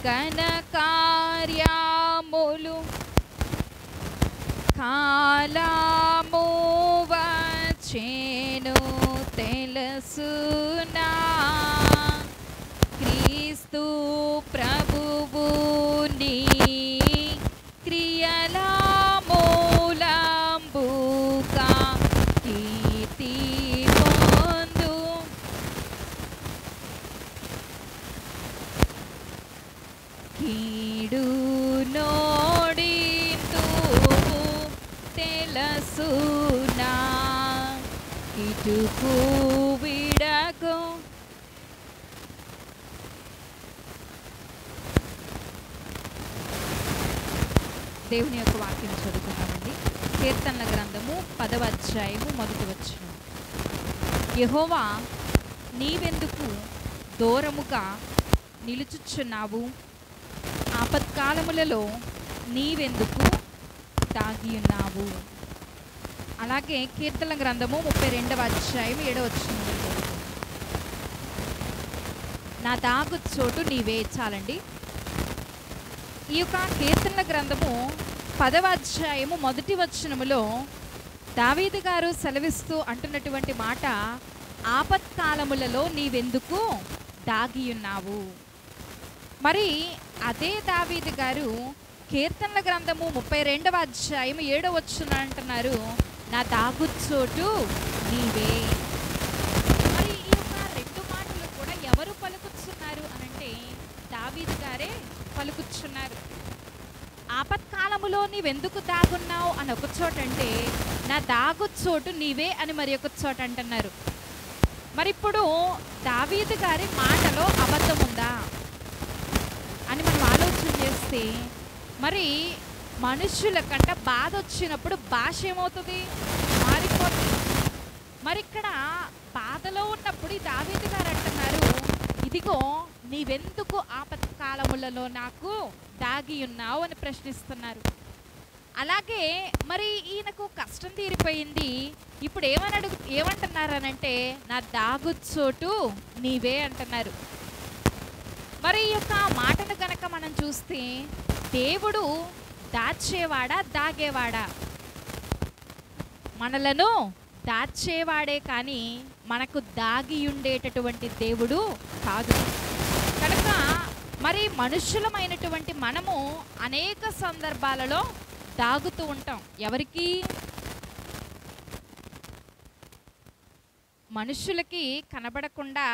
ఘన కార్యములు కాలము వచ్చెను తెలుసునా క్రీస్తు ప్రభువు నీ క్రియల మూలంబుగా కీర్తి పొందు కీడు నోడింతువు తెలుసునా ఇటుకు విడకు దేవుని యొక్క వాక్యం చదువుకున్నామండి. కీర్తనల గ్రంథము 10వ అధ్యాయము 1వ వచనం. యెహోవా నీవెందుకు దూరముగా నిలుచుచున్నావు, ఆపత్కాలములలో నీవెందుకు దాగి ఉన్నావు. అలాగే కీర్తనల గ్రంథము 32వ అధ్యాయం 7వ వచనం. నా దాగు చోటు నీవే. చాలండి. ఈ యొక్క కీర్తనల గ్రంథము 10వ అధ్యాయము 1వ వచనములో దావీదు గారు సెలవిస్తూ అంటున్నటువంటి మాట, ఆపత్కాలములలో నీవెందుకు దాగి ఉన్నావు. మరి అదే దావీదు గారు కీర్తనల గ్రంథము 32వ అధ్యాయం 7వ వచనం అంటున్నారు, నా దాగుచోటు నీవే. మరి ఈ యొక్క రెండు మాటలు కూడా ఎవరు పలుకుతున్నారు అనంటే దావీదు గారే పలుకుతున్నారు. ఆపత్కాలములో నీవెందుకు దాగున్నావు అని ఒక చోట అంటే, నా దాగుచోటు నీవే అని మరి ఒక చోట అంటున్నారు. మరి ఇప్పుడు దావీదు గారి మాటలో అబద్ధం ఉందా అని మనం ఆలోచన చేస్తే, మరి మనుషుల కంట బాధ వచ్చినప్పుడు భాష ఏమవుతుంది, మారిపోతుంది. మరి ఇక్కడ బాధలో ఉన్నప్పుడు ఈ దావీదు గారు అంటున్నారు, ఇదిగో నీవెందుకు ఆపత్కాలములలో నాకు దాగి ఉన్నావు అని ప్రశ్నిస్తున్నారు. అలాగే మరి ఈయనకు కష్టం తీరిపోయింది, ఇప్పుడు ఏమంటున్నారనంటే నా దాగుచోటు నీవే అంటున్నారు. మరి ఈ యొక్క మాటను గనక మనం చూస్తే, దేవుడు దాచేవాడా దాగేవాడా? మనలను దాచేవాడే కానీ మనకు దాగి ఉండేటటువంటి దేవుడు కాదు. కనుక మరి మనుషులమైనటువంటి మనము అనేక సందర్భాలలో దాగుతూ ఉంటాం. ఎవరికి? మనుషులకి కనబడకుండా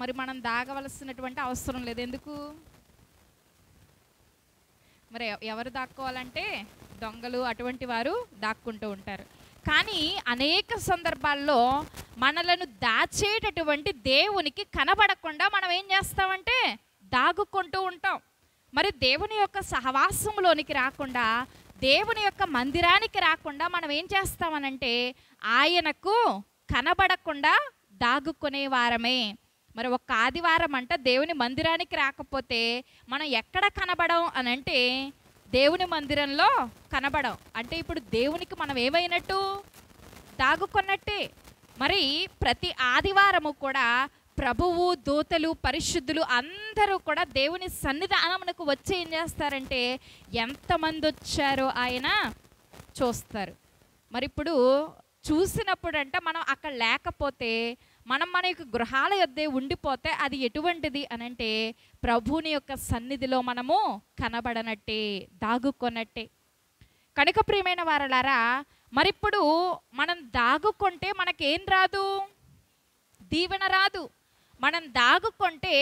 మరి మనం దాగవలసినటువంటి అవసరం లేదు. ఎందుకు? మరి ఎవరు దాక్కోవాలంటే దొంగలు అటువంటి వారు దాక్కుంటూ ఉంటారు. కానీ అనేక సందర్భాల్లో మనలను దాచేటటువంటి దేవునికి కనబడకుండా మనం ఏం చేస్తామంటే దాగుకుంటూ ఉంటాం. మరి దేవుని యొక్క సహవాసంలోనికి రాకుండా, దేవుని యొక్క మందిరానికి రాకుండా మనం ఏం చేస్తామనంటే ఆయనకు కనబడకుండా దాగుకునే వారమే. మరి ఒక ఆదివారం అంట దేవుని మందిరానికి రాకపోతే మనం ఎక్కడ కనబడం అనంటే దేవుని మందిరంలో కనబడం. అంటే ఇప్పుడు దేవునికి మనం ఏమైనట్టు? దాగుకున్నట్టే. మరి ప్రతి ఆదివారము కూడా ప్రభువు, దూతలు, పరిశుద్ధులు అందరూ కూడా దేవుని సన్నిధానమునకు వచ్చి ఏం చేస్తారంటే ఎంతమంది వచ్చారో ఆయన చూస్తారు. మరి ఇప్పుడు చూసినప్పుడు అంటే మనం అక్కడ లేకపోతే, మనం మన యొక్క గృహాల యొద్దే ఉండిపోతే అది ఎటువంటిది అనంటే ప్రభువుని యొక్క సన్నిధిలో మనము కనబడనట్టే, దాగుకొన్నట్టే. కనుక ప్రియమైన వారలారా, మరిప్పుడు మనం దాగుకుంటే మనకేం రాదు? దీవెన రాదు. మనం దాగుకుంటే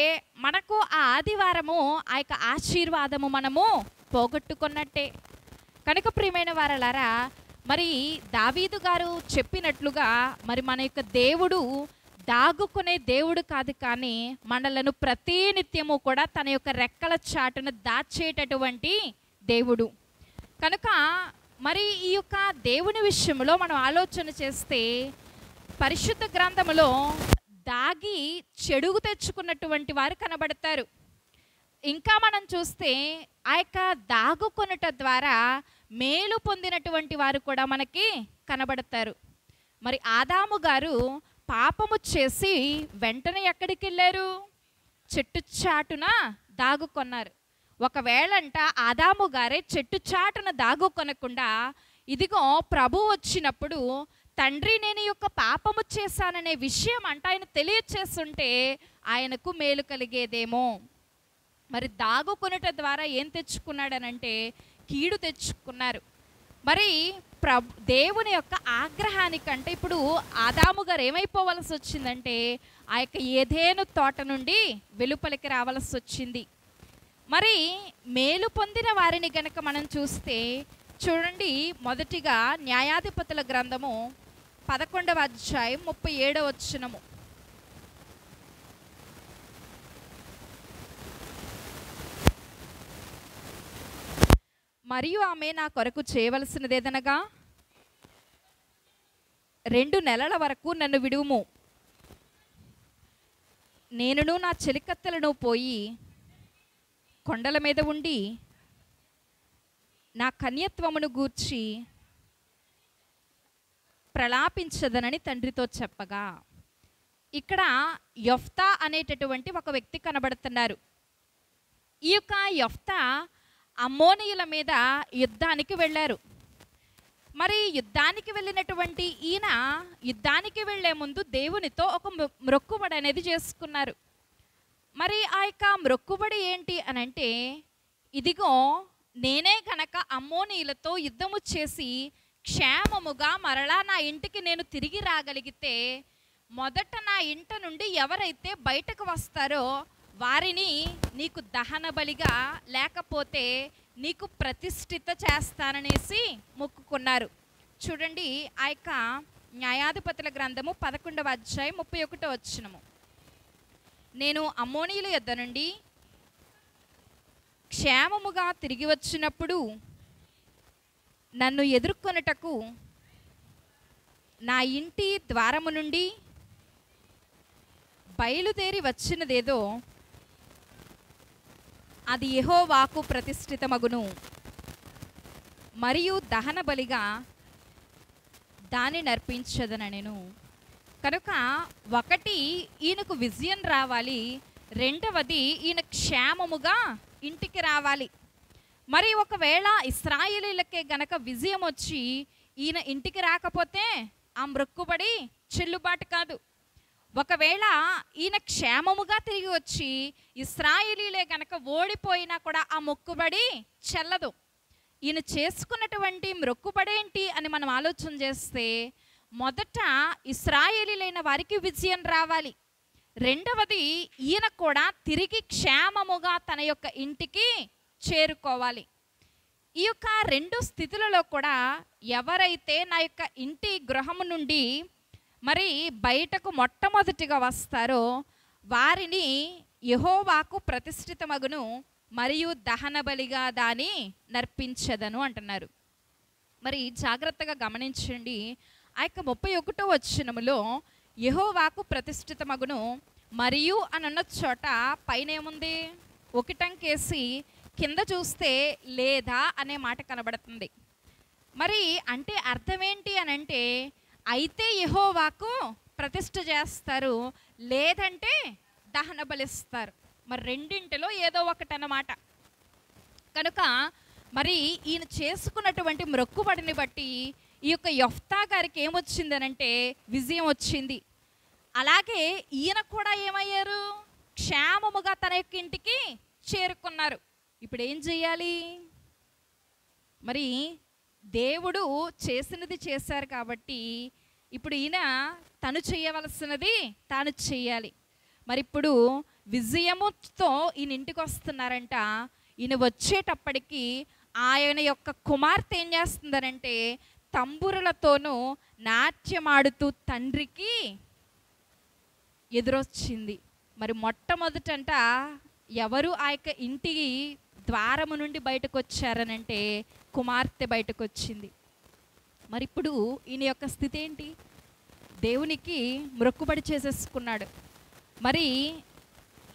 మనకు ఆ ఆదివారము ఆ యొక్క ఆశీర్వాదము మనము పోగొట్టుకున్నట్టే. కనుక ప్రియమైన వారలారా, మరి దావీదు గారు చెప్పినట్లుగా మరి మన యొక్క దేవుడు దాగుకునే దేవుడు కాదు, కానీ మనలను ప్రతినిత్యము కూడా తన యొక్క రెక్కల చాటును దాచేటటువంటి దేవుడు. కనుక మరి ఈ యొక్క దేవుని విషయంలో మనం ఆలోచన చేస్తే పరిశుద్ధ గ్రంథములో దాగి చెడుగు తెచ్చుకున్నటువంటి వారు కనబడతారు. ఇంకా మనం చూస్తే ఆ యొక్క దాగుకొనుట ద్వారా మేలు పొందినటువంటి వారు కూడా మనకి కనబడతారు. మరి ఆదాము గారు పాపము చేసి వెంటనే ఎక్కడికి వెళ్ళారు? చెట్టు చాటున దాగుకొన్నారు. ఒకవేళంట ఆదాము గారే చెట్టు చాటున దాగుకొనకుండా ఇదిగో ప్రభు వచ్చినప్పుడు తండ్రి నేను ఈ యొక్క పాపము చేశాననే విషయం అంట ఆయన తెలియచేస్తుంటే ఆయనకు మేలు కలిగేదేమో. మరి దాగుకొనుట ద్వారా ఏం తెచ్చుకున్నాడనంటే కీడు తెచ్చుకున్నారు. మరి దేవుని యొక్క ఆగ్రహానికంటే ఇప్పుడు ఆదాము గారు ఏమైపోవలసి వచ్చిందంటే ఆ యొక్క ఏదెను తోట నుండి వెలుపలికి రావాల్సి వచ్చింది. మరి మేలు పొందిన వారిని గనక మనం చూస్తే చూడండి, మొదటిగా న్యాయాధిపతుల గ్రంథము 11వ అధ్యాయం 37వ వచనము. మరియు ఆమె నా కొరకు చేయవలసినదేదనగా 2 నెలల వరకు నన్ను విడువుము, నేనును నా చెలికత్తెలను పోయి కొండల మీద ఉండి నా కన్యత్వమును గూర్చి ప్రలాపించదనని తండ్రితో చెప్పగా, ఇక్కడ యొఫ్తా అనేటటువంటి ఒక వ్యక్తి కనబడుతున్నారు. ఈ యొక్క యొఫ్తా అమ్మోనీయుల మీద యుద్ధానికి వెళ్ళారు. మరి యుద్ధానికి వెళ్ళినటువంటి ఈయన యుద్ధానికి వెళ్ళే ముందు దేవునితో ఒక మొక్కుబడి అనేది చేసుకున్నారు. మరి ఆ యొక్క మొక్కుబడి ఏంటి అనంటే, ఇదిగో నేనే గనక అమ్మోనీయులతో యుద్ధము చేసి క్షేమముగా మరలా నా ఇంటికి నేను తిరిగి రాగలిగితే మొదట నా ఇంట నుండి ఎవరైతే బయటకు వస్తారో వారిని నీకు దహన బలిగా లేకపోతే నీకు ప్రతిష్ఠిత చేస్తాననేసి మొక్కుకున్నారు. చూడండి, ఆ యొక్క న్యాయాధిపతుల గ్రంథము 11వ అధ్యాయం 31వ వచనము. నేను అమ్మోనీయుల యొద్ద నుండి క్షేమముగా తిరిగి వచ్చినప్పుడు నన్ను ఎదుర్కొనుటకు నా ఇంటి ద్వారము నుండి బయలుదేరి వచ్చినదేదో అది యెహోవాకు ప్రతిష్ఠితమగును, మరియు దహన బలిగా దానిని అర్పించదనెను. కనుక ఒకటి ఈయనకు విజయం రావాలి, రెండవది ఈయన క్షేమముగా ఇంటికి రావాలి. మరి ఒకవేళ ఇశ్రాయేలీలకే గనక విజయం వచ్చి ఈయన ఇంటికి రాకపోతే ఆ మొక్కుబడి చెల్లుబాటు కాదు. ఒకవేళ ఈయన క్షేమముగా తిరిగి వచ్చి ఇశ్రాయేలీలే గనక ఓడిపోయినా కూడా ఆ మొక్కుబడి చెల్లదు. ఈయన చేసుకున్నటువంటి మొక్కుబడి ఏంటి అని మనం ఆలోచన చేస్తే, మొదట ఇశ్రాయేలీలైన వారికి విజయం రావాలి, రెండవది ఈయన కూడా తిరిగి క్షేమముగా తన యొక్క ఇంటికి చేరుకోవాలి. ఈ యొక్క రెండు స్థితులలో కూడా ఎవరైతే నా యొక్క ఇంటి గృహము నుండి మరి బయటకు మొట్టమొదటిగా వస్తారో వారిని యెహోవాకు ప్రతిష్ఠితమగును, మరియు దహన బలిగా దాని నర్పించదను అంటున్నారు. మరి జాగ్రత్తగా గమనించండి, ఆ యొక్క 31వ వచనములో యెహోవాకు ప్రతిష్ఠితమగును మరియు అని అన్న చోట పైన ఏముంది, ఒకటంకేసి కింద చూస్తే లేదా అనే మాట కనబడుతుంది. మరి అంటే అర్థం ఏంటి అని అంటే, అయితే యెహోవాకు ప్రతిష్ఠ చేస్తారు, లేదంటే దహన బలిస్తారు. మరి రెండింటిలో ఏదో ఒకటి అన్నమాట. కనుక మరి ఈయన చేసుకున్నటువంటి మొక్కుబడిని బట్టి ఈ యొక్క యొఫ్తా గారికి ఏమొచ్చిందనంటే విజయం వచ్చింది. అలాగే ఈయన కూడా ఏమయ్యారు, క్షేమముగా తన యొక్క ఇంటికి చేరుకున్నారు. ఇప్పుడు ఏం చెయ్యాలి? మరి దేవుడు చేసినది చేశారు కాబట్టి ఇప్పుడు ఈయన తను చేయవలసినది తాను చెయ్యాలి. మరి ఇప్పుడు విజయముతో ఈయన ఇంటికి వస్తున్నారంట. ఈయన వచ్చేటప్పటికి ఆయన యొక్క కుమార్తె ఏం చేస్తుందనంటే తంబురులతోనూ నాట్యమాడుతూ తండ్రికి ఎదురొచ్చింది. మరి మొట్టమొదటంట ఎవరు ఆ యొక్క ఇంటి ద్వారము నుండి బయటకు వచ్చారనంటే కుమార్తె బయటకు వచ్చింది. మరి ఇప్పుడు ఈయన యొక్క స్థితి ఏంటి? దేవునికి మొక్కుబడి చేసేసుకున్నాడు. మరి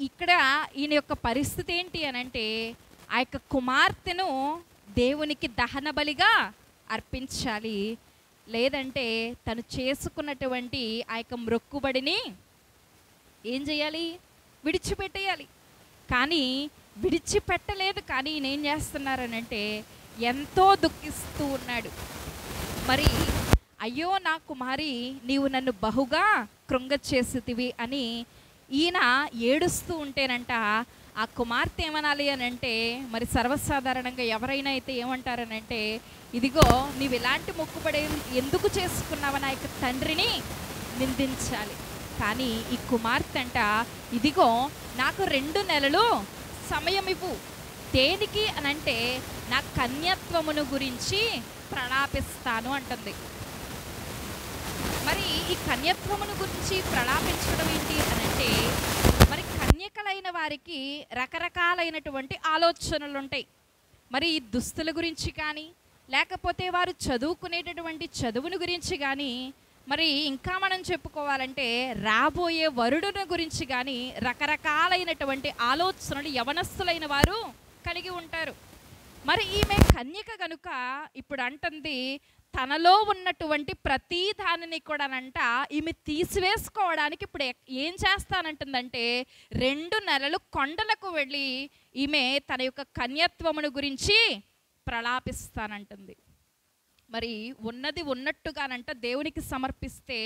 ఇక్కడ ఈయన యొక్క పరిస్థితి ఏంటి అనంటే ఆ యొక్క కుమార్తెను దేవునికి దహన బలిగా అర్పించాలి, లేదంటే తను చేసుకున్నటువంటి ఆ యొక్క మొక్కుబడిని ఏం చేయాలి? విడిచిపెట్టేయాలి. కానీ విడిచిపెట్టలేదు. కానీ ఈయన ఏం చేస్తున్నారనంటే ఎంతో దుఃఖిస్తూ ఉన్నాడు. మరి అయ్యో నా కుమారి, నీవు నన్ను బహుగా కృంగచేసితివి అని ఈయన ఏడుస్తూ ఉంటేనంట ఆ కుమార్తె ఏమనాలి అని అంటే, మరి సర్వసాధారణంగా ఎవరైనా అయితే ఏమంటారనంటే, ఇదిగో నీవు ఇలాంటి మొక్కుబడి ఎందుకు చేసుకున్నావని ఆ యొక్క తండ్రిని నిందించాలి. కానీ ఈ కుమార్తె అంట, ఇదిగో నాకు 2 నెలలు సమయం ఇవ్వు. దేనికి అనంటే నా కన్యత్వమును గురించి ప్రలాపిస్తాను అంటుంది. మరి ఈ కన్యత్వమును గురించి ప్రలాపించడం ఏంటి అనంటే, మరి కన్యకలైన వారికి రకరకాలైనటువంటి ఆలోచనలు ఉంటాయి. మరి ఈ దుస్తుల గురించి కానీ, లేకపోతే వారు చదువుకునేటటువంటి చదువుని గురించి కానీ, మరి ఇంకా మనం చెప్పుకోవాలంటే రాబోయే వరుడుని గురించి కానీ రకరకాలైనటువంటి ఆలోచనలు యవనస్తులైన వారు కలిగి ఉంటారు. మరి ఈమె కన్యక గనుక ఇప్పుడు అంటుంది, తనలో ఉన్నటువంటి ప్రతి దానిని కూడానంట ఈమె తీసివేసుకోవడానికి ఇప్పుడు ఏం చేస్తానంటుందంటే 2 నెలలు కొండలకు వెళ్ళి ఈమె తన యొక్క కన్యత్వమును గురించి ప్రలాపిస్తానంటుంది. మరి ఉన్నది ఉన్నట్టుగానంట దేవునికి సమర్పిస్తే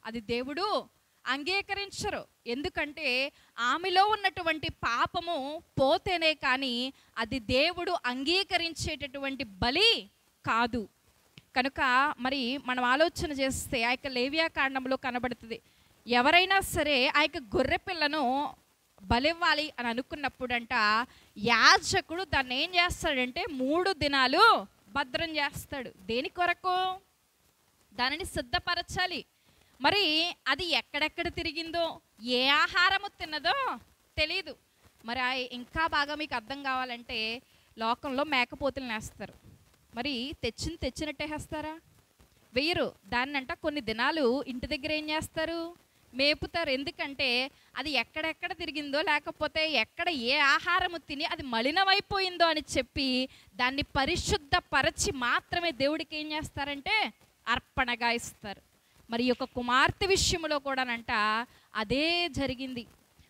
అది దేవుడు అంగీకరించరు. ఎందుకంటే ఆమెలో ఉన్నటువంటి పాపము పోతేనే కానీ అది దేవుడు అంగీకరించేటటువంటి బలి కాదు. కనుక మరి మనం ఆలోచన చేస్తే ఆ యొక్క లేవియా కాండంలో కనబడుతుంది, ఎవరైనా సరే ఆ యొక్క గొర్రె పిల్లను బలివ్వాలి అని అనుకున్నప్పుడంట యాజకుడు దాన్ని ఏం చేస్తాడంటే 3 దినాలు భద్రం చేస్తాడు. దేని కొరకు? దానిని సిద్ధపరచాలి. మరి అది ఎక్కడెక్కడ తిరిగిందో, ఏ ఆహారము తిన్నదో తెలీదు. మరి ఇంకా బాగా మీకు అర్థం కావాలంటే లోకంలో మేకపోతులను వేస్తారు. మరి తెచ్చినట్టే వేస్తారా? వేయరు. దాన్నంట కొన్ని దినాలు ఇంటి దగ్గర ఏం చేస్తారు? మేపుతారు. ఎందుకంటే అది ఎక్కడెక్కడ తిరిగిందో, లేకపోతే ఎక్కడ ఏ ఆహారము తిని అది మలినమైపోయిందో అని చెప్పి దాన్ని పరిశుద్ధపరచి మాత్రమే దేవుడికి ఏం చేస్తారంటే అర్పణగా ఇస్తారు. మరి ఈ యొక్క కుమార్తె విషయంలో కూడానంట అదే జరిగింది.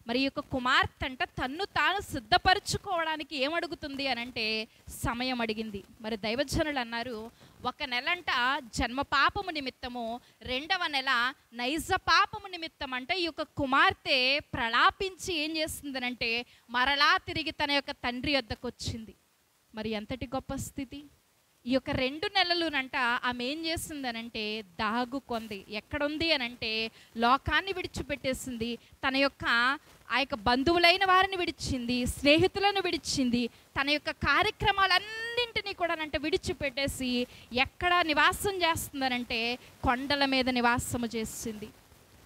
మరి ఈ యొక్క కుమార్తె అంట తన్ను తాను సిద్ధపరచుకోవడానికి ఏమడుగుతుంది అనంటే సమయం అడిగింది. మరి దైవజనులు అన్నారు, 1 నెలంట జన్మ పాపము నిమిత్తము, 2వ నెల నైజ పాపము నిమిత్తం అంటే ఈ యొక్క కుమార్తె ప్రలాపించి ఏం చేస్తుందనంటే మరలా తిరిగి తన యొక్క తండ్రి వద్దకు వచ్చింది. మరి ఎంతటి గొప్ప స్థితి! ఈ యొక్క 2 నెలలునంట ఆమె ఏం చేసిందనంటే దాగుకొంది. ఎక్కడుంది అనంటే లోకాన్ని విడిచిపెట్టేసింది. తన యొక్క ఆ యొక్క బంధువులైన వారిని విడిచింది, స్నేహితులను విడిచింది, తన యొక్క కార్యక్రమాలన్నింటినీ కూడా విడిచిపెట్టేసి ఎక్కడ నివాసం చేస్తుందనంటే కొండల మీద నివాసము చేసింది.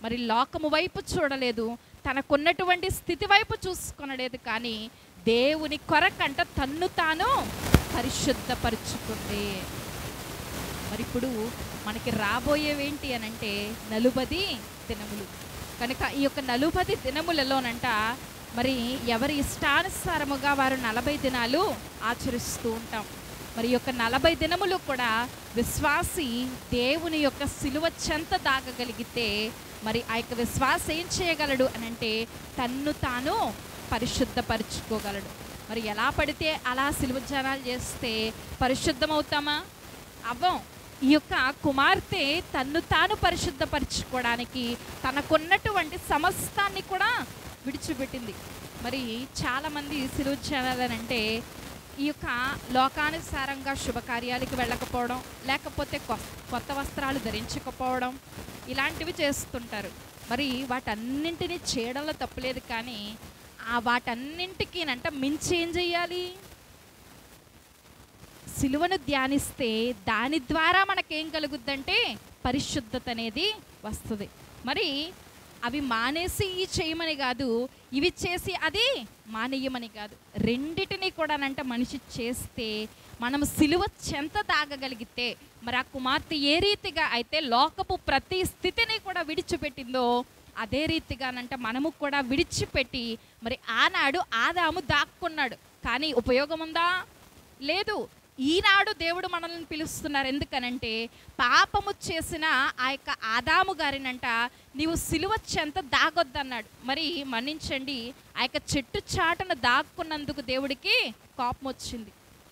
మరి లోకము వైపు చూడలేదు, తనకున్నటువంటి స్థితి వైపు చూసుకొనలేదు. కానీ దేవుని కొరకంట తన్ను తాను పరిశుద్ధపరుచుకుంది. మరి ఇప్పుడు మనకి రాబోయేవేంటి అనంటే 40 దినములు. కనుక ఈ యొక్క 40 దినములలోనంట మరి ఎవరి ఇష్టానుసారముగా వారు 40 దినాలు ఆచరిస్తూ ఉంటాం. మరి యొక్క 40 దినములు కూడా విశ్వాసి దేవుని యొక్క సిలువ చెంత దాగగలిగితే మరి ఆ యొక్క విశ్వాసం ఏం చేయగలడు అనంటే తన్ను తాను పరిశుద్ధపరచుకోగలడు. మరి ఎలా పడితే అలా సిలువ ధ్యానాలు చేస్తే పరిశుద్ధమవుతామా? అవ్వం. ఈ యొక్క కుమార్తె తన్ను తాను పరిశుద్ధపరచుకోవడానికి తనకున్నటువంటి సమస్తాన్ని కూడా విడిచిపెట్టింది. మరి చాలామంది సిలువ ధ్యానాలనంటే ఈ యొక్క లోకానుసారంగా శుభకార్యాలకు వెళ్ళకపోవడం, లేకపోతే కొత్త వస్త్రాలు ధరించకపోవడం, ఇలాంటివి చేస్తుంటారు. మరి వాటన్నింటినీ చేయడంలో తప్పులేదు. కానీ ఆ వాటన్నింటికీనంట మించి ఏం చెయ్యాలి? సిలువను ధ్యానిస్తే దాని ద్వారా మనకేం కలుగుద్దంటే పరిశుద్ధత అనేది వస్తుంది. మరి అవి మానేసి ఈ చేయమని కాదు, ఇవి చేసి అది మానేయమని కాదు. రెండిటిని కూడానంట మనిషి చేస్తే మనం సిలువ చెంత దాగగలిగితే మరి ఆ కుమార్తె ఏ రీతిగా అయితే లోకపు ప్రతి స్థితిని కూడా విడిచిపెట్టిందో అదే రీతిగానంట మనము కూడా విడిచిపెట్టి మరి ఆనాడు ఆదాము దాక్కున్నాడు. కానీ ఉపయోగం ఉందా? లేదు. ఈనాడు దేవుడు మనల్ని పిలుస్తున్నారు. ఎందుకనంటే పాపము చేసిన ఆ యొక్క ఆదాము గారినంట నీవు సిలువ చెంత దాగొద్దన్నాడు. మరి మన్నించండి, ఆ యొక్క చెట్టు చాటున దాక్కున్నందుకు దేవుడికి కోపం వచ్చింది.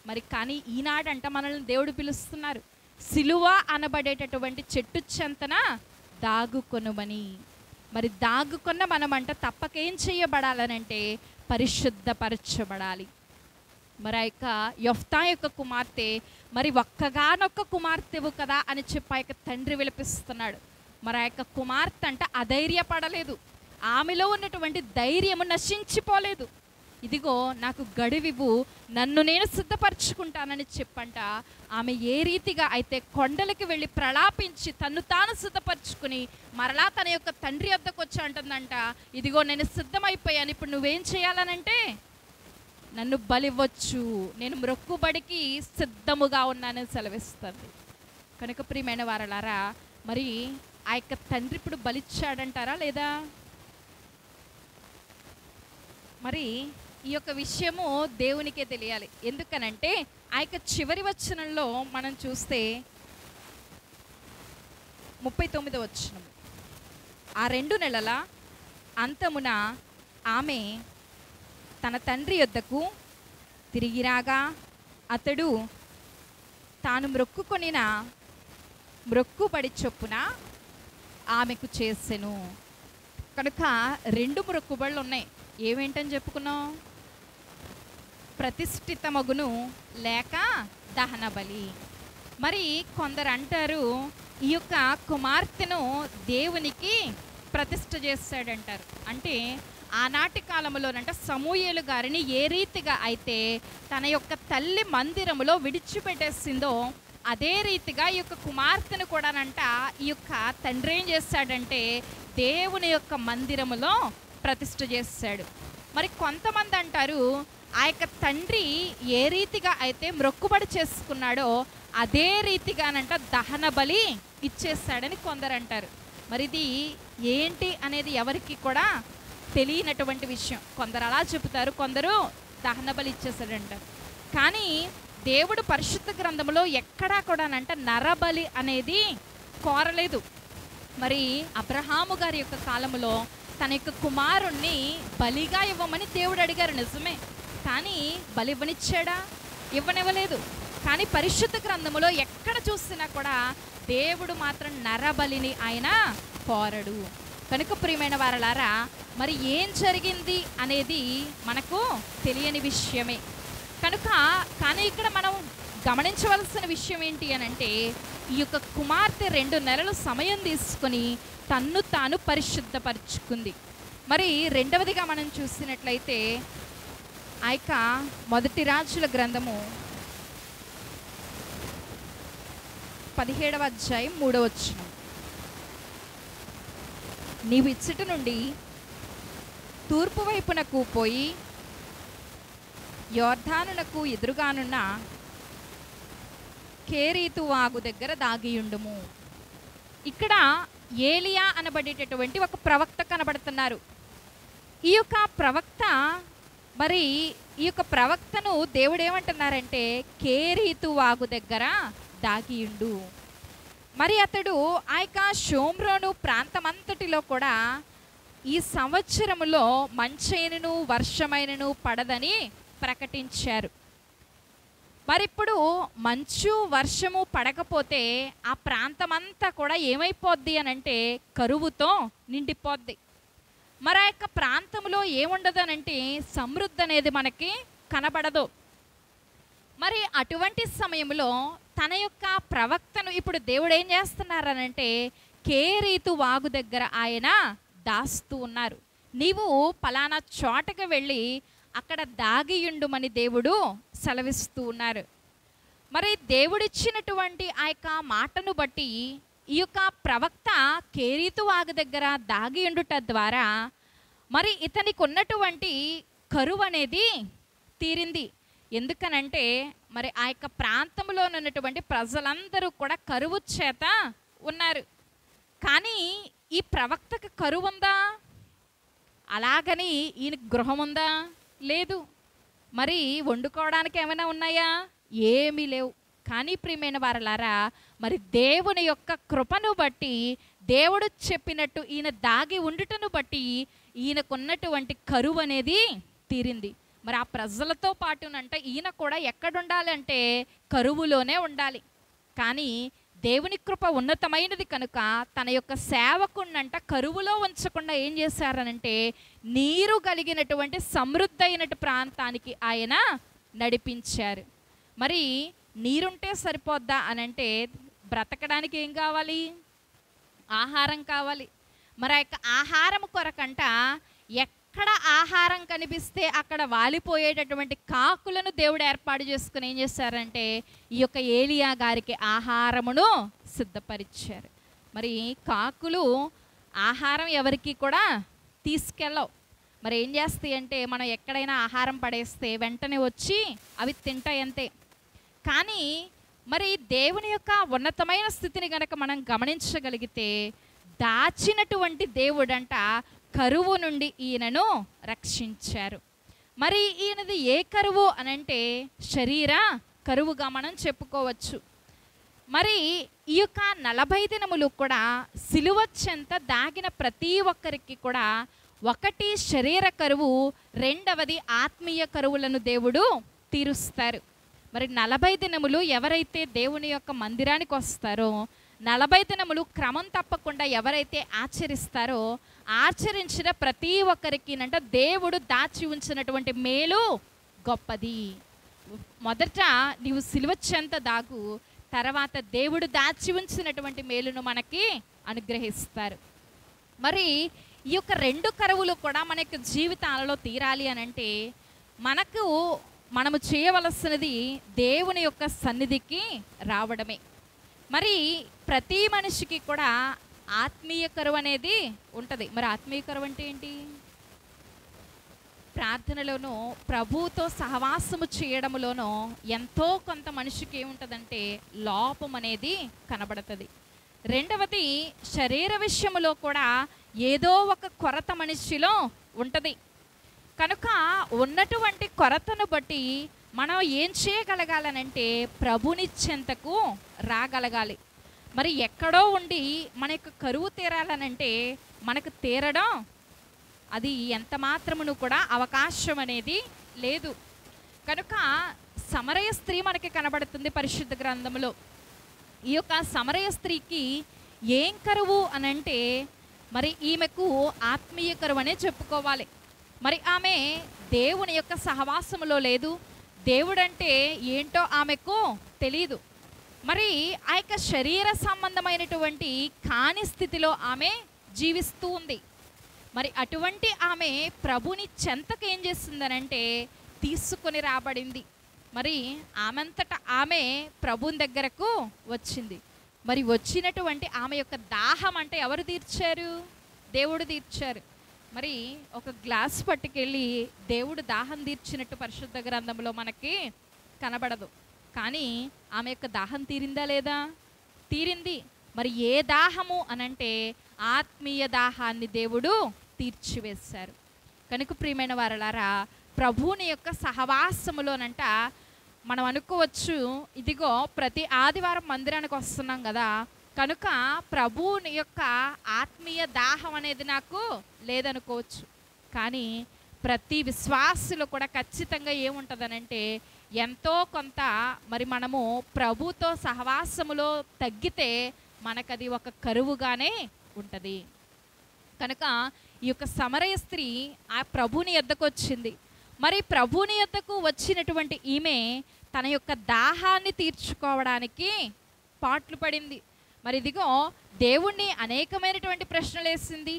మరి కానీ ఈనాడంట మనల్ని దేవుడు పిలుస్తున్నారు, సిలువ అనబడేటటువంటి చెట్టు చెంతన దాగుకొనుమని. మరి దాగుకొన్న మనమంట తప్పకేం చేయబడాలనంటే పరిశుద్ధపరచబడాలి. మరి ఆ యొక్క యొఫ్తా యొక్క కుమార్తె మరి ఒక్కగానొక్క కుమార్తెవు కదా అని చెప్పి ఆ యొక్క తండ్రి విలపిస్తున్నాడు. మరి ఆ యొక్క కుమార్తె అంట అధైర్యపడలేదు, ఆమెలో ఉన్నటువంటి ధైర్యము నశించిపోలేదు. ఇదిగో నాకు గడువివు, నన్ను నేను సిద్ధపరచుకుంటానని చెప్పంట ఆమె ఏ రీతిగా అయితే కొండలకి వెళ్ళి ప్రలాపించి తన్ను తాను సిద్ధపరచుకుని మరలా తన యొక్క తండ్రి వద్దకు వచ్చి అంటుందంట, ఇదిగో నేను సిద్ధమైపోయాను, ఇప్పుడు నువ్వేం చేయాలనంటే నన్ను బలివ్వచ్చు, నేను మ్రొక్కుబడికి సిద్ధముగా ఉన్నానని సెలవిస్తుంది. కనుక ప్రియమైన వారలారా, మరి ఆ యొక్క తండ్రి ఇప్పుడు బలిచ్చాడంటారా లేదా? మరి ఈ యొక్క విషయము దేవునికే తెలియాలి. ఎందుకనంటే ఆ యొక్క చివరి వచనంలో మనం చూస్తే 39వ వచనం, ఆ 2 నెలల అంతమున ఆమె తన తండ్రి యొద్దకు తిరిగిరాగా అతడు తాను మ్రొక్కుకొనిన మ్రొక్కుబడి చొప్పున ఆమెకు చేసెను. కనుక 2 మ్రొక్కుబడులు ఉన్నాయి. ఏమేంటని చెప్పుకున్నాం? ప్రతిష్ఠితమగును లేక దహన బలి. మరి కొందరు అంటారు ఈ యొక్క కుమార్తెను దేవునికి ప్రతిష్ఠ చేస్తాడంటారు. అంటే ఆనాటి కాలంలోనంట సమూయేలు గారిని ఏ రీతిగా అయితే తన యొక్క తల్లి మందిరములో విడిచిపెట్టేసిందో అదే రీతిగా ఈ యొక్క కుమార్తెను కూడానంట ఈ యొక్క తండ్రి ఏం చేస్తాడంటే దేవుని యొక్క మందిరములో ప్రతిష్ఠ చేస్తాడు. మరి కొంతమంది అంటారు ఆ యొక్క తండ్రి ఏ రీతిగా అయితే మ్రొక్కుబడి చేసుకున్నాడో అదే రీతిగానంట దహన బలి ఇచ్చేస్తాడని కొందరు అంటారు. మరి ఇది ఏంటి అనేది ఎవరికి కూడా తెలియనటువంటి విషయం. కొందరు అలా చెబుతారు, కొందరు దహన బలి ఇచ్చేస్తాడంటారు. కానీ దేవుడు పరిశుద్ధ గ్రంథంలో ఎక్కడా కూడానంట నరబలి అనేది కోరలేదు. మరి అబ్రహాము గారి యొక్క కాలంలో తన యొక్క కుమారుణ్ణి బలిగా ఇవ్వమని దేవుడు అడిగారు, నిజమే. కానీ బలి ఇవ్వనిచ్చాడా? ఇవ్వనివ్వలేదు. కానీ పరిశుద్ధ గ్రంథములో ఎక్కడ చూసినా కూడా దేవుడు మాత్రం నరబలిని ఆయన కోరడు. కనుక ప్రియమైన వారలారా, మరి ఏం జరిగింది అనేది మనకు తెలియని విషయమే. కానీ ఇక్కడ మనం గమనించవలసిన విషయం ఏంటి అని అంటే ఈ యొక్క కుమార్తె 2 నెలలు సమయం తీసుకొని తన్ను తాను పరిశుద్ధపరుచుకుంది. మరి రెండవదిగా మనం చూసినట్లయితే ఆ యొక్క 1 రాజుల గ్రంథము 17వ అధ్యాయం 3వ వచనం, నీవు ఇచ్చట నుండి తూర్పు వైపునకు పోయి యోర్దానునకు ఎదురుగానున్న కేరీతు వాగు దగ్గర దాగియుండుము. ఇక్కడ ఏలియా అనబడేటటువంటి ఒక ప్రవక్త కనబడుతున్నారు. ఈ యొక్క ప్రవక్త మరి ఈ యొక్క ప్రవక్తను దేవుడు ఏమంటున్నారంటే కేరీతు వాగు దగ్గర దాగియుండు. మరి అతడు ఆ యొక్క షోమ్రోను ప్రాంతమంతటిలో కూడా ఈ సంవత్సరములో మంచైనను వర్షమైనను పడదని ప్రకటించారు. మరి ఇప్పుడు మంచు వర్షము పడకపోతే ఆ ప్రాంతమంతా కూడా ఏమైపోద్ది అని అంటే కరువుతో నిండిపోద్ది. మరి ఆ యొక్క ప్రాంతంలో ఏముండదు అనంటే సమృద్ధి అనేది మనకి కనబడదు. మరి అటువంటి సమయంలో తన యొక్క ప్రవక్తను ఇప్పుడు దేవుడు ఏం చేస్తున్నారనంటే కేరీతు వాగు దగ్గర ఆయన దాస్తూ ఉన్నారు. నీవు పలానా చోటకు వెళ్ళి అక్కడ దాగియుండుమని దేవుడు సెలవిస్తూ ఉన్నారు. మరి దేవుడిచ్చినటువంటి ఆ యొక్క మాటను బట్టి ఈ యొక్క ప్రవక్త కేరీతు వాగు దగ్గర దాగియుండుట ద్వారా మరి ఇతనికి ఉన్నటువంటి కరువు అనేది తీరింది. ఎందుకనంటే మరి ఆ యొక్క ప్రాంతంలో ఉన్నటువంటి ప్రజలందరూ కూడా కరువు చేత ఉన్నారు. కానీ ఈ ప్రవక్తకు కరువు ఉందా? అలాగని ఈయన గృహం ఉందా? లేదు. మరి వండుకోవడానికి ఏమైనా ఉన్నాయా? ఏమీ లేవు. కానీ ప్రియమైన వారలారా, మరి దేవుని యొక్క కృపను బట్టి, దేవుడు చెప్పినట్టు ఈయన దాగి ఉండుటను బట్టి ఈయనకున్నటువంటి కరువు అనేది తీరింది. మరి ఆ ప్రజలతో పాటునంట ఈయన కూడా ఎక్కడుండాలంటే కరువులోనే ఉండాలి. కానీ దేవుని కృప ఉన్నతమైనది కనుక తన యొక్క సేవకున్నంట కరువులో ఉంచకుండా ఏం చేశారనంటే నీరు కలిగినటువంటి సమృద్ధైనటు ప్రాంతానికి ఆయన నడిపించారు. మరి నీరుంటే సరిపోద్దా అనంటే బ్రతకడానికి ఏం కావాలి? ఆహారం కావాలి. మరి ఆ యొక్క ఆహారం కొరకంట ఎక్కడ ఆహారం కనిపిస్తే అక్కడ వాలిపోయేటటువంటి కాకులను దేవుడు ఏర్పాటు చేసుకుని ఏం చేశారంటే ఈ యొక్క ఏలియా గారికి ఆహారమును సిద్ధపరిచారు. మరి కాకులు ఆహారం ఎవరికి కూడా తీసుకెళ్ళవు. మరి ఏం చేస్తాయి అంటే మనం ఎక్కడైనా ఆహారం పడేస్తే వెంటనే వచ్చి అవి తింటాయి అంతే. కానీ మరి దేవుని యొక్క ఉన్నతమైన స్థితిని గనక మనం గమనించగలిగితే దాచినటువంటి దేవుడంట కరువు నుండి ఈయనను రక్షించారు. మరి ఈయనది ఏ కరువు అనంటే శరీర కరువుగా మనం చెప్పుకోవచ్చు. మరి ఈ యొక్క 40 దినములు కూడా సిలువ చెంత దాగిన ప్రతి ఒక్కరికి కూడా ఒకటి శరీర కరువు, రెండవది ఆత్మీయ కరువులను దేవుడు తీరుస్తారు. మరి 40 దినములు ఎవరైతే దేవుని యొక్క మందిరానికి వస్తారో, 40 దినములు క్రమం తప్పకుండా ఎవరైతే ఆచరిస్తారో, ఆచరించిన ప్రతి ఒక్కరికి నంట దేవుడు దాచి ఉంచినటువంటి మేలు గొప్పది. మొదట నీవు సిలువ చెంత దాగు, తర్వాత దేవుడు దాచి ఉంచినటువంటి మేలును మనకి అనుగ్రహిస్తారు. మరి ఈ యొక్క 2 కరువులు కూడా మన యొక్క జీవితాలలో తీరాలి అనంటే మనము చేయవలసినది దేవుని యొక్క సన్నిధికి రావడమే. మరి ప్రతి మనిషికి కూడా ఆత్మీయ కరువు అనేది ఉంటుంది. మరి ఆత్మీయ కరువు అంటే ఏంటి? ప్రార్థనలోనూ ప్రభువుతో సహవాసము చేయడములోనూ ఎంతో కొంత మనిషికి ఏముంటుందంటే లోపం అనేది కనబడుతుంది. రెండవది శరీర విషయములో కూడా ఏదో ఒక కొరత మనిషిలో ఉంటుంది. కనుక ఉన్నటువంటి కొరతను బట్టి మనం ఏం చేయగలగాలనంటే ప్రభుని చెంతకు రాగలగాలి. మరి ఎక్కడో ఉండి మన యొక్క కరువు తీరాలనంటే మనకు తీరడం అది ఎంత మాత్రమును కూడా అవకాశం అనేది లేదు. కనుక సమరయ స్త్రీ మనకి కనబడుతుంది పరిశుద్ధ గ్రంథంలో. ఈ యొక్క సమరయ స్త్రీకి ఏం కరువు అనంటే మరి ఈమెకు ఆత్మీయ కరువు అనే చెప్పుకోవాలి. మరి ఆమె దేవుని యొక్క సహవాసములో లేదు. దేవుడంటే ఏంటో ఆమెకు తెలియదు. మరి ఆ యొక్క శరీర సంబంధమైనటువంటి కాని స్థితిలో ఆమె జీవిస్తూ ఉంది. మరి అటువంటి ఆమె ప్రభుని చెంతకు ఏం చేస్తుందనంటే తీసుకొని రాబడింది. మరి ఆమెంతట ఆమె ప్రభుని దగ్గరకు వచ్చింది. మరి వచ్చినటువంటి ఆమె యొక్క దాహం అంటే ఎవరు తీర్చారు? దేవుడు తీర్చారు. మరి ఒక గ్లాస్ పట్టుకెళ్ళి దేవుడు దాహం తీర్చినట్టు పరిశుద్ధ గ్రంథంలో మనకి కనబడదు. కానీ ఆమె యొక్క దాహం తీరిందా లేదా? తీరింది. మరి ఏ దాహము అనంటే ఆత్మీయ దాహాన్ని దేవుడు తీర్చివేశారు. కనుక ప్రియమైన వారలారా, ప్రభువుని యొక్క సహవాసములోనంట మనం అనుకోవచ్చు, ఇదిగో ప్రతి ఆదివారం మందిరానికి వస్తున్నాం కదా, కనుక ప్రభువుని యొక్క ఆత్మీయ దాహం అనేది నాకు లేదనుకోవచ్చు. కానీ ప్రతి విశ్వాసులు కూడా ఖచ్చితంగా ఏముంటుందనంటే ఎంతో కొంత మరి మనము ప్రభుతో సహవాసములో తగ్గితే మనకది ఒక కరువుగానే ఉంటుంది. కనుక ఈ యొక్క సమరయ స్త్రీ ఆ ప్రభుని యొద్దకు వచ్చింది. మరి ప్రభుని యొద్దకు వచ్చినటువంటి ఈమె తన యొక్క దాహాన్ని తీర్చుకోవడానికి పాట్లు పడింది. మరి ఇదిగో దేవుణ్ణి అనేకమైనటువంటి ప్రశ్నలు వేసింది.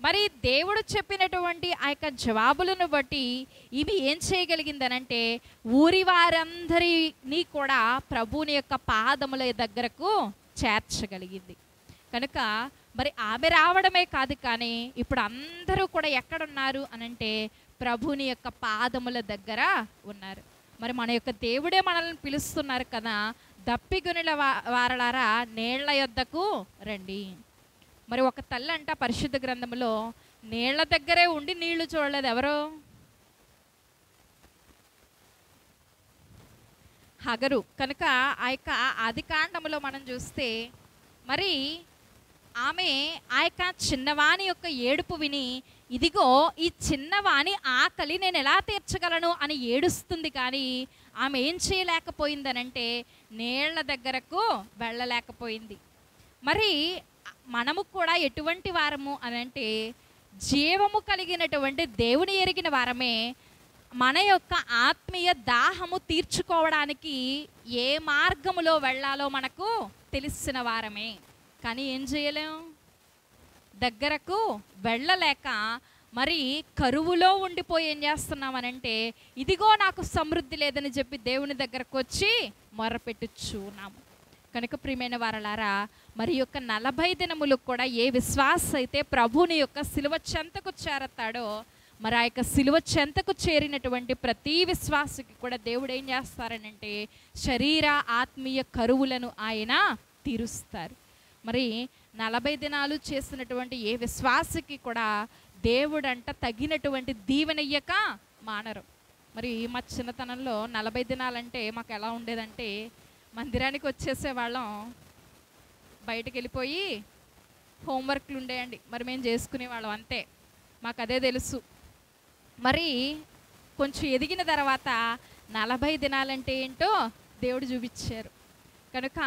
మరి దేవుడు చెప్పినటువంటి ఆ యొక్క జవాబులను బట్టి ఇవి ఏం చేయగలిగిందనంటే ఊరి వారందరినీ కూడా ప్రభువుని యొక్క పాదముల దగ్గరకు చేర్చగలిగింది. కనుక మరి ఆమె రావడమే కాదు, కానీ ఇప్పుడు అందరూ కూడా ఎక్కడున్నారు అనంటే ప్రభువుని యొక్క పాదముల దగ్గర ఉన్నారు. మరి మన యొక్క దేవుడే మనల్ని పిలుస్తున్నారు కదా, దప్పిగొనుల వారలారా నీళ్ల యొద్దకు రండి. మరి ఒక తల్లి అంట పరిశుద్ధ గ్రంథంలో నీళ్ల దగ్గరే ఉండి నీళ్లు చూడలేదు. ఎవరు? హగరు. కనుక ఆ యొక్క ఆదికాండములో మనం చూస్తే మరి ఆమె ఆ యొక్క చిన్నవాని యొక్క ఏడుపు విని, ఇదిగో ఈ చిన్నవాని ఆకలి నేను ఎలా తీర్చగలను అని ఏడుస్తుంది. కానీ ఆమె ఏం చేయలేకపోయిందనంటే నీళ్ల దగ్గరకు వెళ్ళలేకపోయింది. మరి మనము కూడా ఎటువంటి వారము అనంటే జీవము కలిగినటువంటి దేవుని ఎరిగిన వారమే. మన యొక్క ఆత్మీయ దాహము తీర్చుకోవడానికి ఏ మార్గములో వెళ్ళాలో మనకు తెలిసిన వారమే. కానీ ఏం చేయలేం, దగ్గరకు వెళ్ళలేక మరి కరువులో ఉండిపోయి ఏం చేస్తున్నామనంటే ఇదిగో నాకు సమృద్ధి లేదని చెప్పి దేవుని దగ్గరకు వచ్చి మొరపెట్టుచున్నాము. కనుక ప్రియమైన వారలారా, మరి యొక్క 40 దినములు కూడా ఏ విశ్వాస అయితే ప్రభుని యొక్క సిలువ చెంతకు చేరతాడో, మరి ఆ యొక్క సిలువ చెంతకు చేరినటువంటి ప్రతి విశ్వాసకి కూడా దేవుడు ఏం చేస్తారనంటే శరీర ఆత్మీయ కరువులను ఆయన తీరుస్తారు. మరి 40 దినాలు చేసినటువంటి ఏ విశ్వాసకి కూడా దేవుడంట తగినటువంటి దీవెనయ్యక మానరు. మరి మా చిన్నతనంలో 40 దినాలంటే మాకు ఎలా ఉండేదంటే మందిరానికి వచ్చేసేవాళ్ళం, బయటకు వెళ్ళిపోయి హోంవర్క్లు ఉండేయండి, మరి మేము చేసుకునేవాళ్ళం అంతే, మాకు అదే తెలుసు. మరి కొంచెం ఎదిగిన తర్వాత 40 దినాలంటే ఏంటో దేవుడు చూపించారు. కనుక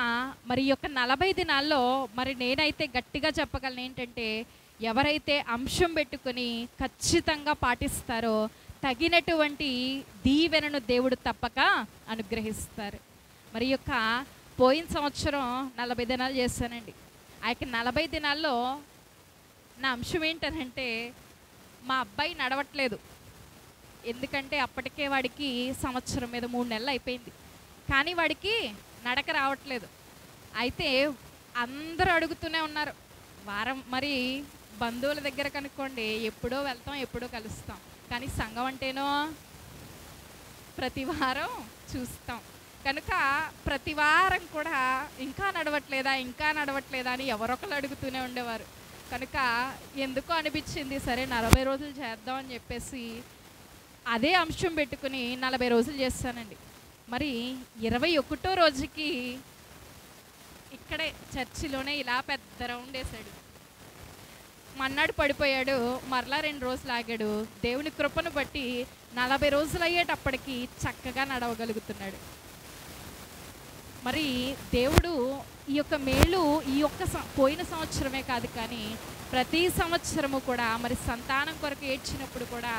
మరి ఈ యొక్క 40 దినాల్లో మరి నేనైతే గట్టిగా చెప్పగలను ఏంటంటే ఎవరైతే అంశం పెట్టుకొని ఖచ్చితంగా పాటిస్తారో తగినటువంటి దీవెనను దేవుడు తప్పక అనుగ్రహిస్తారు. మరి యొక్క పోయిన సంవత్సరం 40 దినాలు చేశానండి. ఆ యొక్క 40 దినాల్లో నా అంశం ఏంటనంటే మా అబ్బాయి నడవట్లేదు. ఎందుకంటే అప్పటికే వాడికి సంవత్సరం మీద 3 నెలలు అయిపోయింది, కానీ వాడికి నడక రావట్లేదు. అయితే అందరూ అడుగుతూనే ఉన్నారు. వారం మరి బంధువుల దగ్గర కనుక్కోండి, ఎప్పుడో వెళ్తాం ఎప్పుడో కలుస్తాం, కానీ సంఘం అంటేనో ప్రతి వారం చూస్తాం. కనుక ప్రతి వారం కూడా ఇంకా నడవట్లేదా అని ఎవరొకరు అడుగుతూనే ఉండేవారు. కనుక ఎందుకో అనిపించింది, సరే 40 రోజులు చేద్దాం అని చెప్పేసి అదే అంశం పెట్టుకుని 40 రోజులు చేస్తానండి. మరి 21వ రోజుకి ఇక్కడే చర్చిలోనే ఇలా పెద్ద రౌండ్ వేసాడు. మన్నాడు పడిపోయాడు, మరలా 2 రోజులు ఆగాడు. దేవుని కృపను బట్టి 40 రోజులు అయ్యేటప్పటికి చక్కగా నడవగలుగుతున్నాడు. మరి దేవుడు ఈ యొక్క మేలు ఈ యొక్క పోయిన సంవత్సరమే కాదు, కానీ ప్రతి సంవత్సరము కూడా మరి సంతానం కొరకు ఏడ్చినప్పుడు కూడా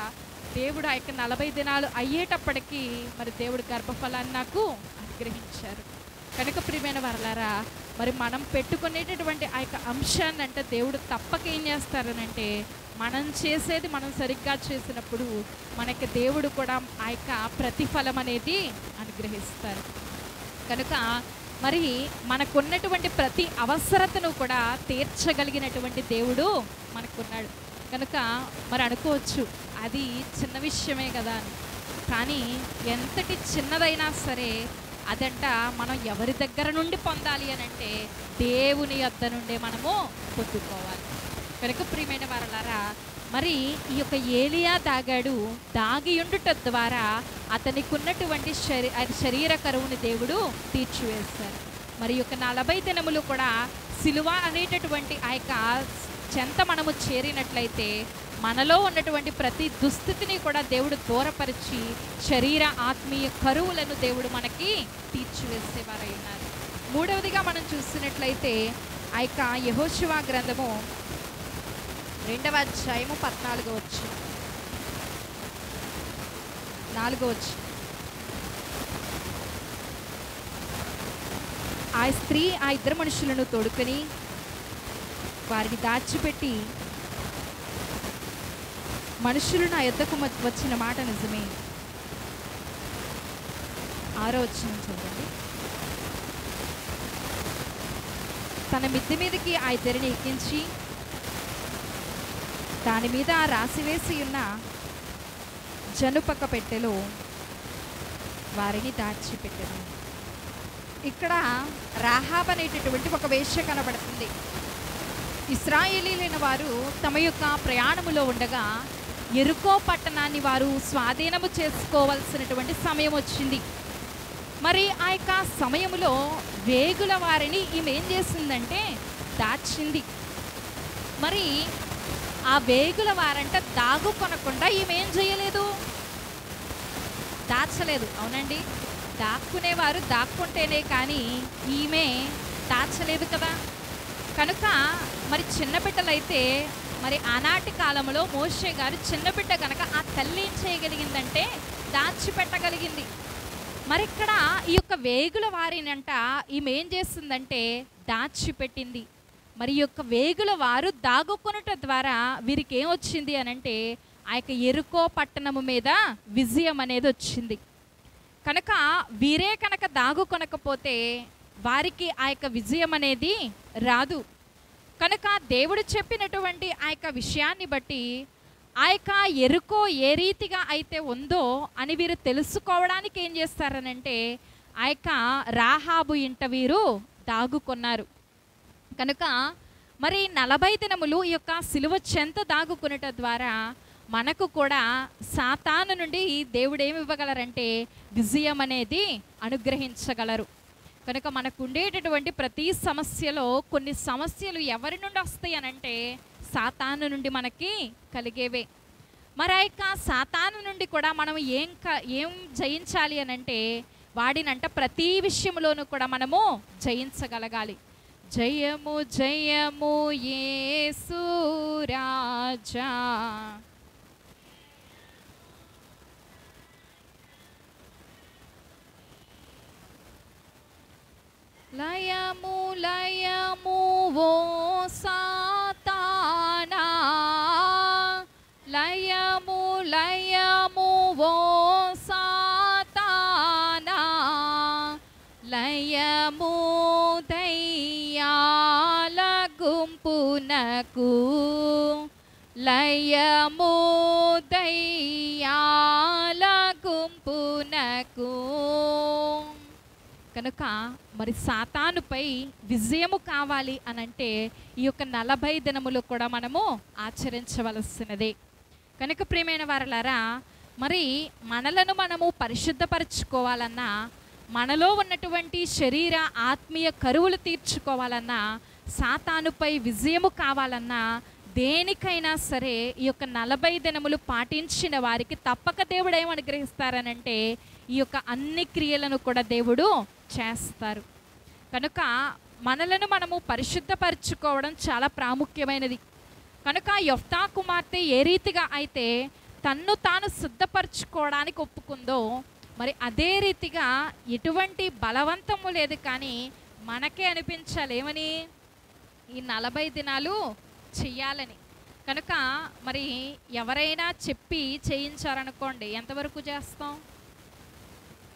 దేవుడు ఆ యొక్క 40 దినాలు అయ్యేటప్పటికీ మరి దేవుడు గర్భఫలాన్ని నాకు అనుగ్రహించారు. కనుక ప్రియమైన వారలారా, మరి మనం పెట్టుకునేటటువంటి ఆ యొక్క అంశాన్ని అంటే దేవుడు తప్పక ఏం చేస్తారనంటే మనం చేసేది మనం సరిగ్గా చేసినప్పుడు మనకి దేవుడు కూడా ఆ యొక్క ప్రతిఫలం అనేది అనుగ్రహిస్తారు. కనుక మరి మనకున్నటువంటి ప్రతి అవసరతను కూడా తీర్చగలిగినటువంటి దేవుడు మనకున్నాడు. కనుక మరి అనుకోవచ్చు అది చిన్న విషయమే కదా అని, కానీ ఎంతటి చిన్నదైనా సరే అదంట మనం ఎవరి దగ్గర నుండి పొందాలి అని అంటే దేవుని యొద్ద నుండే మనము పొందుకోవాలి. కనుక ప్రియమైన వారలారా, మరి ఈ యొక్క ఏలియా దాగి ఉండుట ద్వారా అతనికి ఉన్నటువంటి శరీర కరువుని దేవుడు తీర్చివేశారు. మరి యొక్క 40 దినములు కూడా సిలువ అనేటటువంటి ఆ యొక్క చెంత మనము చేరినట్లయితే మనలో ఉన్నటువంటి ప్రతి దుస్థితిని కూడా దేవుడు దూరపరిచి శరీర ఆత్మీయ కరువులను దేవుడు మనకి తీర్చివేసేవారై ఉన్నారు. మూడవదిగా మనం చూసినట్లయితే ఆ యొక్క యెహోషువ గ్రంథము 2వ అధ్యాయము 14వ వచనం 4వ వచనం. ఆ స్త్రీ ఆ 2 మనుషులను తోడుకొని వారిని దాచిపెట్టి మనుషులు నా యొద్దకు వచ్చిన మాట నిజమే. 6వ వచనం చూడండి. తన మిద్దె మీదకి ఆ 2 ఎక్కించి దాని మీద రాసివేసి ఉన్న జనుపక్క పెట్టెలో వారిని దాచిపెట్టారు. ఇక్కడ రాహాబ్ అనేటటువంటి ఒక వేశ్య కనబడుతుంది. ఇశ్రాయేలీలైన వారు తమ యొక్క ప్రయాణములో ఉండగా యెరికో పట్టణాన్ని వారు స్వాధీనము చేసుకోవాల్సినటువంటి సమయం వచ్చింది. మరి ఆ యొక్క సమయంలో వేగుల వారిని ఈమె ఏం చేసిందంటే దాచింది. మరి ఆ వేగుల వారంట దాగుకొనకుండా ఈమె ఏం చేయలేదు, దాచలేదు. అవునండి, దాక్కునేవారు దాక్కుంటేనే కానీ ఈమె దాచలేదు కదా. కనుక మరి చిన్నబిడ్డలైతే మరి ఆనాటి కాలంలో మోషే గారు చిన్నబిడ్డ కనుక ఆ తల్లి ఏం చేయగలిగిందంటే దాచిపెట్టగలిగింది. మరి ఇక్కడ ఈ యొక్క వేగుల వారినంట ఈమె ఏం చేస్తుందంటే దాచిపెట్టింది. మరి ఈ యొక్క వేగుల వారు దాగుకొనుట ద్వారా వీరికి ఏమొచ్చింది అనంటే ఆ యొక్క యెరికో పట్టణము మీద విజయం అనేది వచ్చింది. కనుక వీరే కనుక దాగుకొనకపోతే వారికి ఆ యొక్క విజయం అనేది రాదు. కనుక దేవుడు చెప్పినటువంటి ఆ యొక్క విషయాన్ని బట్టి ఆ యొక్క యెరికో ఏ రీతిగా అయితే ఉందో అని వీరు తెలుసుకోవడానికి ఏం చేస్తారనంటే ఆ యొక్క రాహాబు ఇంట వీరు దాగుకొన్నారు. కనుక మరి 40 దినములు ఈ యొక్క సిలువ చెంత దాగుకొనుట ద్వారా మనకు కూడా సాతాను నుండి దేవుడు ఏమి ఇవ్వగలరంటే విజయం అనేది అనుగ్రహించగలరు. కనుక మనకు ఉండేటటువంటి ప్రతి సమస్యలో కొన్ని సమస్యలు ఎవరి నుండి వస్తాయి అనంటే సాతాను నుండి మనకి కలిగేవే. మరి ఆ యొక్క సాతాను నుండి కూడా మనం ఏం జయించాలి అనంటే వాడినంట ప్రతి విషయంలోనూ కూడా మనము జయించగలగాలి. జయము జయము యేసు రాజా, లయము లయము ఓ సాతానా, లయము లయము ఓ సాతానా, లయము దయ్యాల గుంపునకు, లయము దయ్యాల గుంపునకు. కనుక మరి సాతానుపై విజయము కావాలి అనంటే ఈ యొక్క 40 దినములు కూడా మనము ఆచరించవలసినదే. కనుక ప్రియమైన వారలారా, మరి మనలను మనము పరిశుద్ధపరచుకోవాలన్నా, మనలో ఉన్నటువంటి శరీర ఆత్మీయ కరువులు తీర్చుకోవాలన్నా, సాతానుపై విజయము కావాలన్నా, దేనికైనా సరే ఈ యొక్క 40 దినములు పాటించిన వారికి తప్పక దేవుడు ఏం అనుగ్రహిస్తారనంటే ఈ యొక్క అన్ని క్రియలను కూడా దేవుడు చేస్తారు. కనుక మనలను మనము పరిశుద్ధపరచుకోవడం చాలా ప్రాముఖ్యమైనది. కనుక యెఫ్తా కుమార్తె ఏ రీతిగా అయితే తన్ను తాను సిద్ధపరచుకోవడానికి ఒప్పుకుందో, మరి అదే రీతిగా ఎటువంటి బలవంతము లేదు, కానీ మనకే అనిపించాలి ఏమని, ఈ 40 దినాలు చెయ్యాలని. కనుక మరి ఎవరైనా చెప్పి చేయించారనుకోండి, ఎంతవరకు చేస్తాం?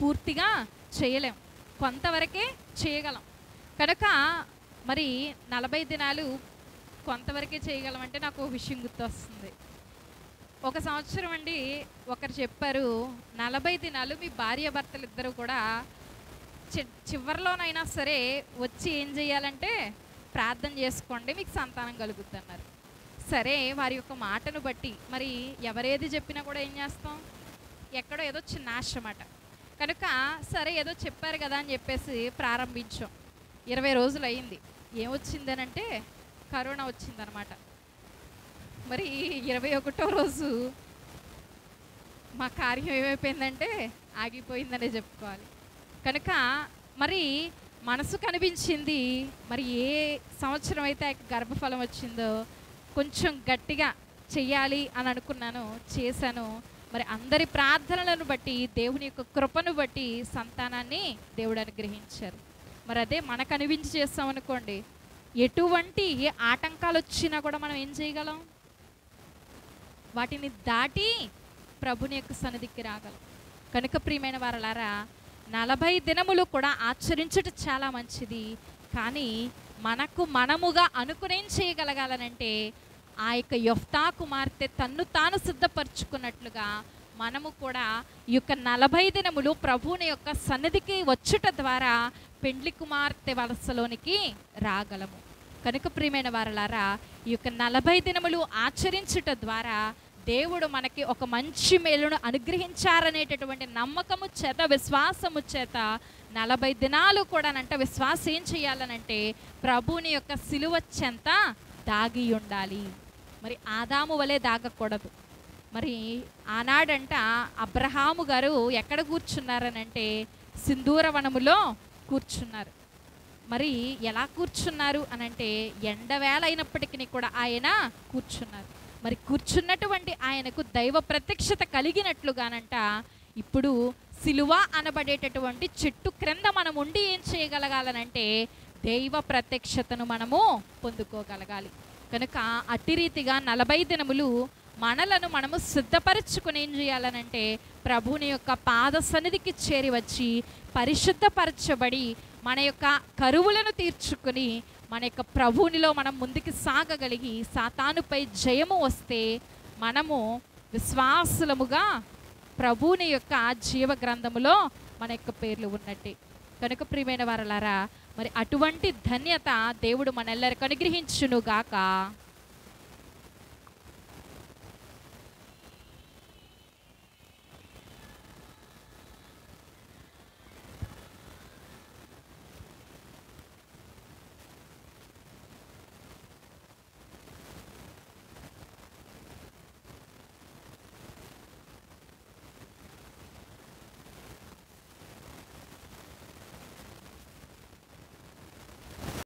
పూర్తిగా చేయలేం, కొంతవరకే చేయగలం. కనుక మరి 40 దినాలు కొంతవరకే చేయగలం అంటే నాకు ఒక విషయం గుర్తొస్తుంది. ఒక సంవత్సరం అండి ఒకరు చెప్పారు, 40 దినాలు మీ భార్యాభర్తలు ఇద్దరు కూడా చివరిలోనైనా సరే వచ్చి ఏం చేయాలంటే ప్రార్థన చేసుకోండి, మీకు సంతానం కలుగుద్ది అన్నారు. సరే, వారి యొక్క మాటను బట్టి మరి ఎవరేది చెప్పినా కూడా ఏం చేస్తాం, ఎక్కడో ఏదో చిన్న ఆశమాట. కనుక సరే ఏదో చెప్పారు కదా అని చెప్పేసి ప్రారంభించాం. 20 రోజులు అయింది. ఏమొచ్చిందనంటే కరోనా వచ్చిందనమాట. మరి 21వ రోజు మా కార్యం ఏమైపోయిందంటే ఆగిపోయిందనే చెప్పుకోవాలి. కనుక మరి మనసు కనిపించింది, మరి ఏ సంవత్సరం అయితే గర్భఫలం వచ్చిందో కొంచెం గట్టిగా చెయ్యాలి అని అనుకున్నాను, చేశాను. మరి అందరి ప్రార్థనలను బట్టి, దేవుని యొక్క కృపను బట్టి సంతానాన్ని దేవుడు అనుగ్రహించారు. మరి అదే మనకు అనిపించి చేస్తామనుకోండి, ఎటువంటి ఆటంకాలు వచ్చినా కూడా మనం ఏం చేయగలం, వాటిని దాటి ప్రభుని యొక్క సన్నిధికి రాగలం. కనుక ప్రియమైన వారలారా, 40 దినములు కూడా ఆచరించుట చాలా మంచిది. కానీ మనకు మనముగా అనుకునేం చేయగలగాలనంటే ఆ యొక్క యెఫ్తా కుమార్తె తన్ను తాను సిద్ధపరచుకున్నట్లుగా మనము కూడా ఈ యొక్క 40 దినములు ప్రభువుని యొక్క సన్నిధికి వచ్చుట ద్వారా పెండ్లి కుమార్తె వలసలోనికి రాగలము. కనుక ప్రియమైన వారలారా, ఈ యొక్క 40 దినములు ఆచరించుట ద్వారా దేవుడు మనకి ఒక మంచి మేలును అనుగ్రహించారనేటటువంటి నమ్మకము చేత, విశ్వాసము చేత 40 దినాలు కూడానంట విశ్వాసం ఏం చేయాలనంటే ప్రభువుని యొక్క సిలువ చెంత దాగి ఉండాలి. మరి ఆదాము వలె దాగకూడదు. మరి ఆనాడంట అబ్రహాము గారు ఎక్కడ కూర్చున్నారనంటే సింధూరవనములో కూర్చున్నారు. మరి ఎలా కూర్చున్నారు అనంటే ఎండవేళ అయినప్పటికీ కూడా ఆయన కూర్చున్నారు. మరి కూర్చున్నటువంటి ఆయనకు దైవ ప్రత్యక్షత కలిగినట్లుగానంట ఇప్పుడు సిలువ అనబడేటటువంటి చెట్టు క్రింద మనం ఉండి ఏం చేయగలగాలనంటే దైవ ప్రత్యక్షతను మనము పొందుకోగలగాలి. కనుక అట్టి రీతిగా 40 దినములు మనలను మనము సిద్ధపరచుకుని ఏం చేయాలనంటే ప్రభువుని యొక్క పాద సన్నిధికి చేరి వచ్చి పరిశుద్ధపరచబడి మన యొక్క కరువులను తీర్చుకుని మన యొక్క ప్రభువునిలో మనం ముందుకు సాగగలిగి సాతానుపై జయము వస్తే మనము విశ్వాసులముగా ప్రభువుని యొక్క జీవ గ్రంథములో మన యొక్క పేర్లు ఉన్నట్టే. కనుక ప్రియమైన వారలారా, మరి అటువంటి ధన్యత దేవుడు మనెల్లరికి అనుగ్రహించునుగాక.